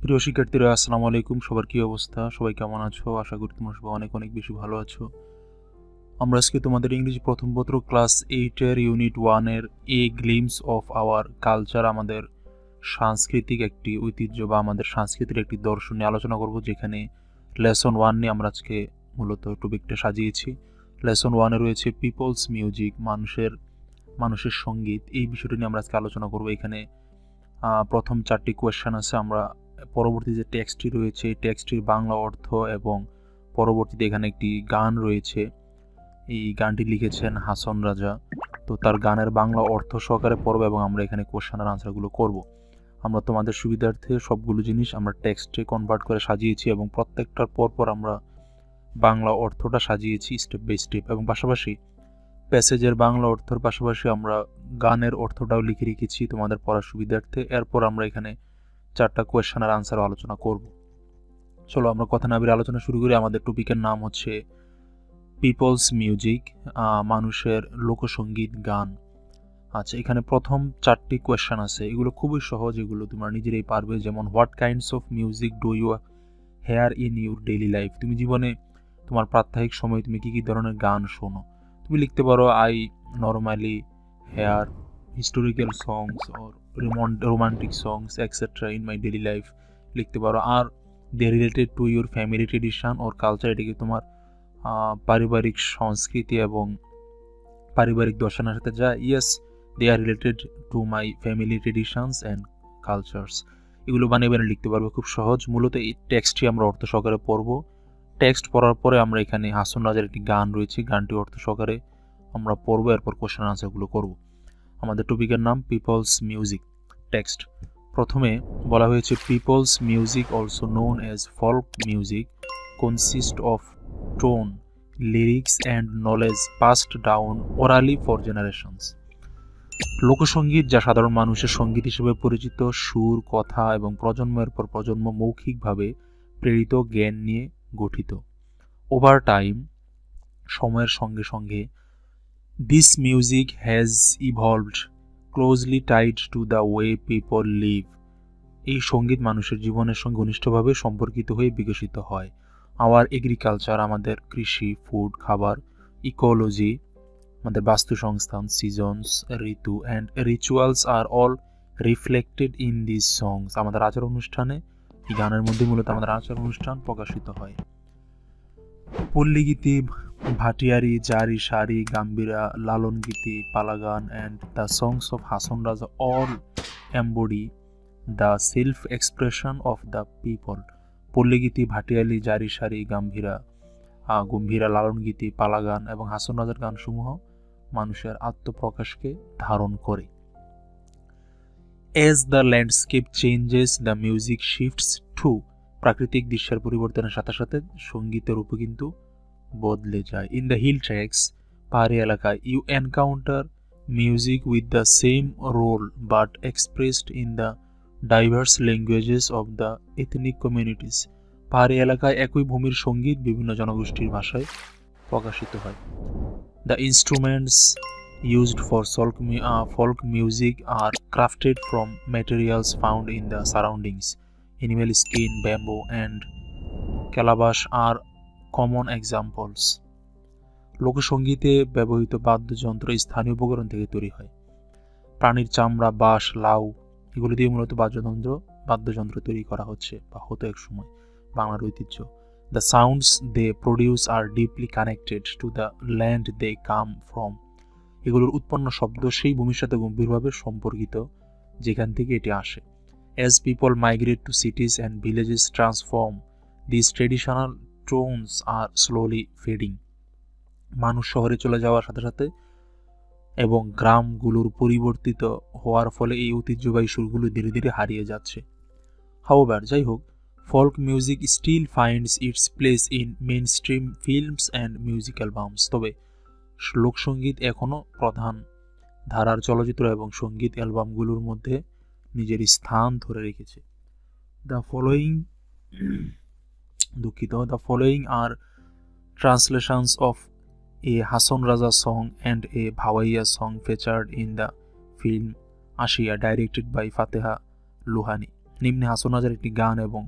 প্রিয় শিক্ষার্থীরা, আসসালামু আলাইকুম। সবার কি অবস্থা? সবাই কেমন আছো? আশা করি তোমরা সবাই অনেক অনেক বেশি ভালো আছো। আমরা আজকে তোমাদের ইংরেজি প্রথম পত্র ক্লাস 8-এর ইউনিট 1-এর a glimpse of our culture, আমাদের সাংস্কৃতিক একটি ঐতিহ্য বা আমাদের সংস্কৃতির একটি দর্শন নিয়ে আলোচনা করব, যেখানে লেসন 1 নিয়ে আমরা আজকে মূলত টপিকটা সাজিয়েছি। লেসন 1-এ রয়েছে পিপলস মিউজিক, মানুষের সঙ্গীত। এই বিষয়টি নিয়ে আমরা আজকে আলোচনা করব। এখানে প্রথম 4টি কোয়েশ্চেন আছে। আমরা পরবর্তী যে টেক্সটটি রয়েছে এই টেক্সটটির বাংলা অর্থ এবং পরবর্তীতে এখানে একটি গান রয়েছে, এই গানটি লিখেছেন হাসন রাজা। তো তার গানের বাংলা অর্থ সহকারে পড়ব এবং আমরা এখানে কোয়েশ্চেন আর আনসারগুলো করব। আমরা তোমাদের সুবিধার্থে সবগুলো জিনিস আমরা টেক্সটে কনভার্ট করে সাজিয়েছি এবং প্রত্যেকটার পরপর আমরা বাংলা অর্থটা সাজিয়েছি স্টেপ বাই স্টেপ, এবং পাশাপাশি প্যাসেজের বাংলা অর্থের পাশাপাশি আমরা গানের অর্থটাও লিখে রেখেছি তোমাদের পড়ার সুবিধার্থে। এরপর আমরা এখানে 4টা কোয়েশ্চেন আর আনসার আলোচনা করব। চলো আমরা কথা না বেরিয়ে আলোচনা শুরু করি। আমাদের টপিকের নাম হচ্ছে পিপলস মিউজিক, মানুষের লোকসঙ্গীত গান। আচ্ছা, এখানে প্রথম 4টি কোয়েশ্চেন আছে, এগুলো খুবই সহজ, এগুলো তোমরা নিজেরাই পারবে। যেমন, what kinds of music do you hear in your daily life? তুমি জীবনে তোমার প্রাত্যহিক সময় তুমি কি কি ধরনের গান শোনো? তুমি লিখতে পারো, I normally hear historical songs or romantic songs etcetera in my daily life লিখতে পারো। আর they related to your family tradition or culture, এটাকে তোমার পারিবারিক সংস্কৃতি এবং পারিবারিক দর্শনের সাথে যা। Yes, they are related to my family traditions and cultures. এগুলো বানিয়ে বানিয়ে লিখতে পারবে, খুব সহজ। মূলত এই টেক্সটটি আমরা অর্থ সহকারে পড়বো। টেক্সট পড়ার পরে আমরা এখানে হাসন রাজার একটি গান রয়েছে, গানটি অর্থ সহকারে আমরা পড়বো, এরপর কোশ্চেন আনসারগুলো করব। আমাদের টপিকের নাম পিপলস মিউজিক। টেক্সট প্রথমে বলা হয়েছে, people's music also known as folk music consist of tone, lyrics and knowledge passed down orally for generations. লোকসঙ্গীত, যা সাধারণ মানুষের সঙ্গীত হিসেবে পরিচিত, সুর, কথা এবং প্রজন্মের পর প্রজন্ম মৌখিকভাবে প্রেরিত জ্ঞান নিয়ে গঠিত। ওভার টাইম, সময়ের সঙ্গে সঙ্গে, this music has evolved closely tied to the way people leave. এই সঙ্গীত মানুষের জীবনের সঙ্গে ঘনিষ্ঠভাবে সম্পর্কিত হয়ে বিকশিত হয়। আওয়ার এগ্রিকালচার, আমাদের কৃষি, ফুড, খাবার, ইকোলজি, আমাদের বাস্তু সংস্থান, সিজনস, ঋতু and rituals are all reflected in this songs. আমাদের আচার অনুষ্ঠানে, এই গানের মধ্যে মূলত আমাদের আচার অনুষ্ঠান প্রকাশিত হয়। পল্লীগীতি, ভাটিয়ারি, জারি, সারি, গাম্ভীরা, লালন গীতি, পালাগান and the songs of Hason Raja all embody the self expression of the people. পল্লীগীতি, ভাটিয়ালি, জারি, সারি, গম্ভীরা, লালন গীতি, পালাগান এবং হাসন রাজার গানসমূহ মানুষের আত্মপ্রকাশকে ধারণ করে। As the landscape changes the music shifts too. প্রাকৃতিক দৃশ্যের পরিবর্তনের সাথে সাথে সঙ্গীতের রূপ কিন্তু বদলে যায়। ইন দ্য হিল ট্র্যাক্স, পাহাড়ি এলাকায়, you encounter music with the same role but expressed in the diverse languages of the ethnic communities. পাহাড়ি এলাকায় একই ভূমির সঙ্গীত বিভিন্ন জনগোষ্ঠীর ভাষায় প্রকাশিত হয়। The instruments used for folk music are crafted from materials found in the surroundings. Animal skin, bamboo and calabash are common examples. লোকসঙ্গীতে ব্যবহৃত বাদ্যযন্ত্র স্থানীয় উপকরণ থেকে তৈরি হয়। প্রাণীর চামড়া, বাঁশ, লাউ, এগুলো দিয়ে মূলত বাদ্যযন্ত্র তৈরি করা হচ্ছে বা হতো এক সময়, বাংলার ঐতিহ্য। The sounds they produce are deeply connected to the land they come from. এগুলোর উৎপন্ন শব্দ সেই ভূমির সাথে গভীরভাবে সম্পর্কিত যেখান থেকে এটি আসে। As people migrate to cities and villages transform, these traditional tones are slowly fading. মানুষ শহরে চলে যাওয়ার সাথে সাথে এবং গ্রামগুলোর পরিবর্তিত হওয়ার ফলে এই ঐতিহ্যবাহী সুরগুলো ধীরে ধীরে হারিয়ে যাচ্ছে। However, যাই হোক, folk music still finds its place in mainstream films and music albums. তবে লোকসঙ্গীত এখনো প্রধান ধারার চলচ্চিত্র এবং সঙ্গীত অ্যালবামগুলোর মধ্যে নিজের স্থান ধরে রেখেছে। The following are translations of a Hason Raja song and a Bhawaiya song featured in the film Asiya, directed by Fateha Lohani. নিম্নে হাসান রাজার একটি গান এবং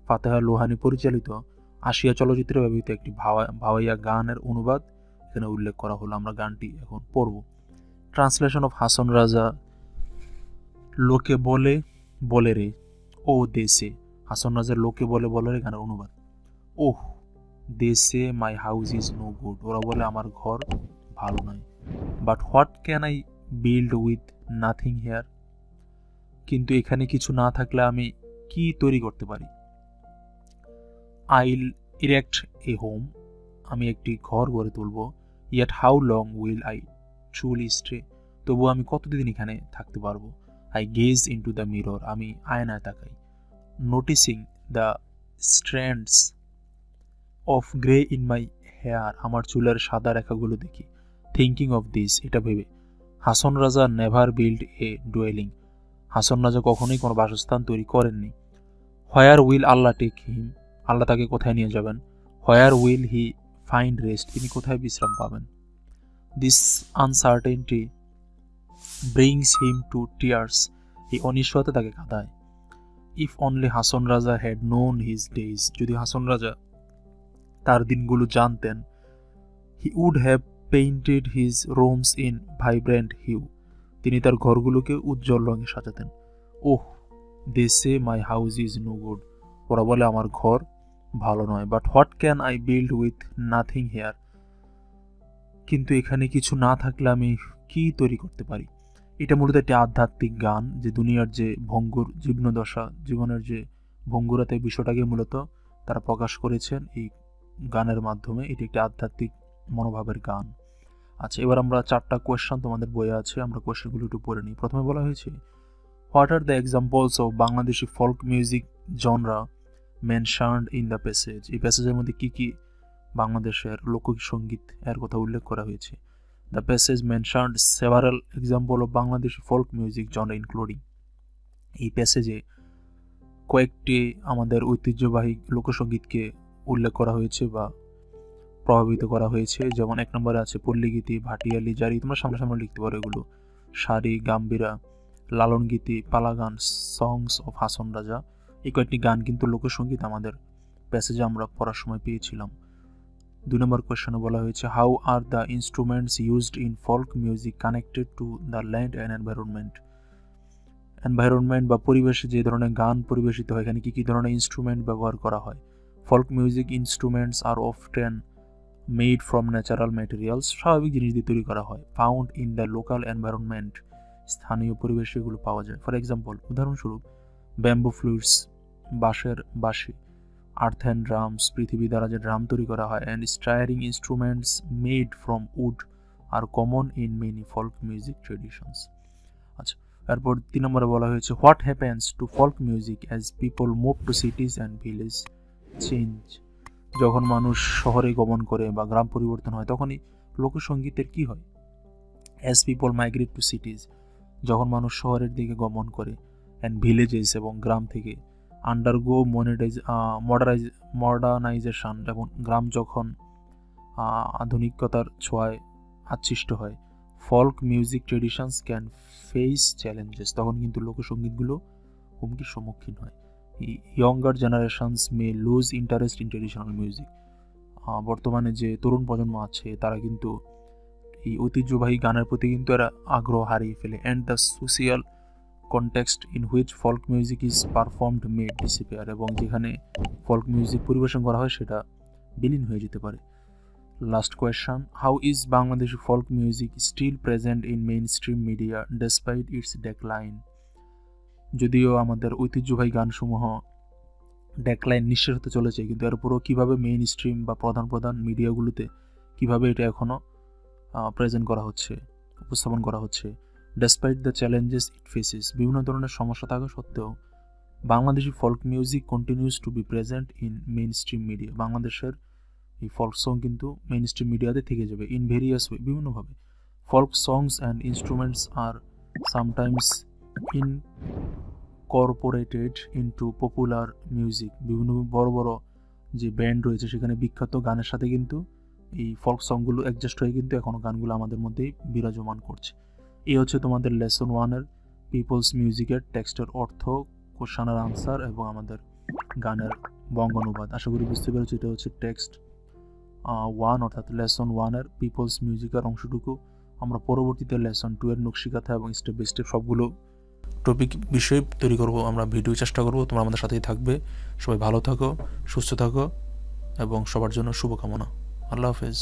ফাতেহা লোহানী পরিচালিত আশিয়া চলচ্চিত্রে ব্যবহৃত একটি ভাওয়াইয়া গানের অনুবাদ এখানে উল্লেখ করা হলো। আমরা গানটি এখন পড়ব। ট্রান্সলেশন অফ হাসান রাজা। লোকে বলে বলে রে ও দেশে, হাসান রাজার লোকে বলে বলে রে গানের অনুবাদ। ওহ দেশে my house is no good, ওরা বলে আমার ঘর ভালো নয়। But what can I build with nothing here, কিন্তু এখানে কিছু না থাকলে আমি কি তৈরি করতে পারি। আইল ইরেক্ট এ হোম, আমি একটি ঘর গড়ে তুলব। Yet how long will I truly stay, তবু আমি কতদিন এখানে থাকতে পারবো। I gaze into the mirror, আমি আয়নায় তাকাই। Noticing the strands of grey in my hair, আমার চুলের সাদা রেখাগুলো দেখি। থিঙ্কিং অফ দিস, এটা ভেবে। হাসান রাজা never build a duelling, Hasan রাজা কখনোই কোনো বাসস্থান তৈরি করেননি। Where will Allah take him, আল্লাহ তাকে কোথায় নিয়ে যাবেন। Where will he find rest, তিনি কোথায় বিশ্রাম পাবেন। This uncertainty brings him to tears, এই অনিশ্চয়তা তাকে কাঁদায়। ইফ অনলি হাসান রাজা হ্যাড নোন হিজ ডেজ, যদি হাসান রাজা তার দিনগুলো জানতেন। He would have painted his rooms in vibrant hue, তিনি তার ঘরগুলোকে উজ্জ্বল রঙে সাজাতেন। Oh they say my house is no good, ওরা বলে আমার ঘর ভালো নয়। But what can I build with nothing here, কিন্তু এখানে কিছু না থাকলে আমি কি তৈরি করতে পারি। এটা মূলত একটি আধ্যাত্মিক গান, যে দুনিয়ার যে ভঙ্গুর জীবনদশা, জীবনের যে ভঙ্গুরতা, এই বিষয়টাকে মূলত তারা প্রকাশ করেছেন এই গানের মাধ্যমে। এটি একটি আধ্যাত্মিক মনোভাবের গান। আচ্ছা, এবার আমরা 4টা কোয়েশ্চন তোমাদের বইয়ে আছে, আমরা কোয়েশ্চনগুলো একটু পড়ে নিই। প্রথমে বলা হয়েছে, what are the examples of Bangladeshi folk music genre mentioned in the passage, এই প্যাসেজের মধ্যে কি কি বাংলাদেশের লোকসঙ্গীত এর কথা উল্লেখ করা হয়েছে। The passage mentioned several example of Bangladeshi folk music genre including, এই প্যাসেজে কয়েকটি আমাদের ঐতিহ্যবাহী লোকসঙ্গীতকে উল্লেখ করা হয়েছে বা প্রভাবিত করা হয়েছে। যেমন 1 নম্বরে আছে পল্লীগীতি, ভাটিয়ালি, জারি, তোমরা সামনে লিখতে পারো এগুলো। সারি, গাম্ভীরা, লালন গীতি, পালাগান, সংস অফ হাসান রাজা, এই কয়েকটি গান কিন্তু লোকসঙ্গীত আমাদের প্যাসেজে আমরা পড়ার সময় পেয়েছিলাম। 2 নম্বর কোয়েশ্চনে বলা হয়েছে, how are the instruments used in folk music connected to the land and environment বা পরিবেশে যে ধরনের গান পরিবেশিত হয়, এখানে কি কি ধরনের ইনস্ট্রুমেন্ট ব্যবহার করা হয়। Folk music instruments are often made from natural materials, স্বাভাবিক জিনিস দিয়ে তৈরি করা হয়। Found in the local environment, স্থানীয় পরিবেশে এগুলো পাওয়া যায়। ফর এক্সাম্পল, উদাহরণস্বরূপ, ব্যাম্বু ফ্লুইটস, বাঁশের বাঁশি, আর্থ অ্যান্ড ড্রামস, পৃথিবী দ্বারা যে ড্রাম তৈরি করা হয়, and string instruments made from wood are common in many folk music traditions. আচ্ছা, এরপর 3 নম্বরে বলা হয়েছে, what happens to folk music as people move to cities and village change, যখন মানুষ শহরে গমন করে বা গ্রাম পরিবর্তন হয় তখনই লোকসঙ্গীতের কি হয়। অ্যাজ পিপল মাইগ্রেট টু সিটিজ, যখন মানুষ শহরের দিকে গমন করে, অ্যান্ড ভিলেজেস, এবং গ্রাম থেকে আন্ডারগো মডার্নাইজেশন, যেমন গ্রাম যখন আধুনিকতার ছোঁয়ায় আচ্ছিষ্ট হয়। Folk music traditions can face challenges, তখন কিন্তু লোকসঙ্গীতগুলো হুমকির সম্মুখীন হয়। Younger generations may lose interest in traditional music, বর্তমানে যে তরুণ প্রজন্ম আছে তারা কিন্তু এই ঐতিহ্যবাহী গানের প্রতি কিন্তু এরা আগ্রহ হারিয়ে ফেলে। And the social context in which folk music is performed May disappear, এবং যেখানে ফোক মিউজিক পরিবেশন করা হয় সেটা বিলীন হয়ে যেতে পারে। Last question, how is Bangladeshi folk music still present in mainstream media despite its decline, যদিও আমাদের ঐতিহ্যবাহী গানসমূহ ডেক্লাইন নিঃশেষ হতে চলেছে, কিন্তু এর উপরও কীভাবে মেইন স্ট্রিম বা প্রধান মিডিয়াগুলোতে কীভাবে এটা এখনও প্রেজেন্ট করা হচ্ছে, উপস্থাপন করা হচ্ছে। Despite the challenges it faces, বিভিন্ন ধরনের সমস্যা থাকা সত্ত্বেও Bangladeshi folk music continues to be present in mainstream media, বাংলাদেশের এই ফোক সং কিন্তু মেইন স্ট্রিম মিডিয়াতে থেকে যাবে। ইন ভেরিয়াস ওয়ে, বিভিন্নভাবে। Folk songs and instruments are sometimes incorporated into popular music, বিভিন্ন বড় বড় যে ব্যান্ড রয়েছে সেখানে বিখ্যাত গানের সাথে কিন্তু এই ফোক সংগুলো অ্যাডজাস্ট হয়ে কিন্তু এখনও গানগুলো আমাদের মধ্যেই বিরাজমান করছে। এই হচ্ছে তোমাদের লেসন 1-এর পিপলস মিউজিকের টেক্সটের অর্থ, কোশ্চেনের আনসার এবং আমাদের গানের বঙ্গানুবাদ। আশা করি বুঝতে পেরেছি। এটা হচ্ছে টেক্সট 1 অর্থাৎ লেসন 1-এর পিপলস মিউজিকের অংশটুকু। আমরা পরবর্তীতে লেসন 2-এর নকশিকাথা এবং স্টেপ বাই স্টেপ সবগুলো টপিক বিষয় তৈরি করব, আমরা ভিডিও চেষ্টা করব। তোমরা আমাদের সাথেই থাকবে। সবাই ভালো থাকো, সুস্থ থাকো এবং সবার জন্য শুভকামনা। আল্লাহ হাফেজ।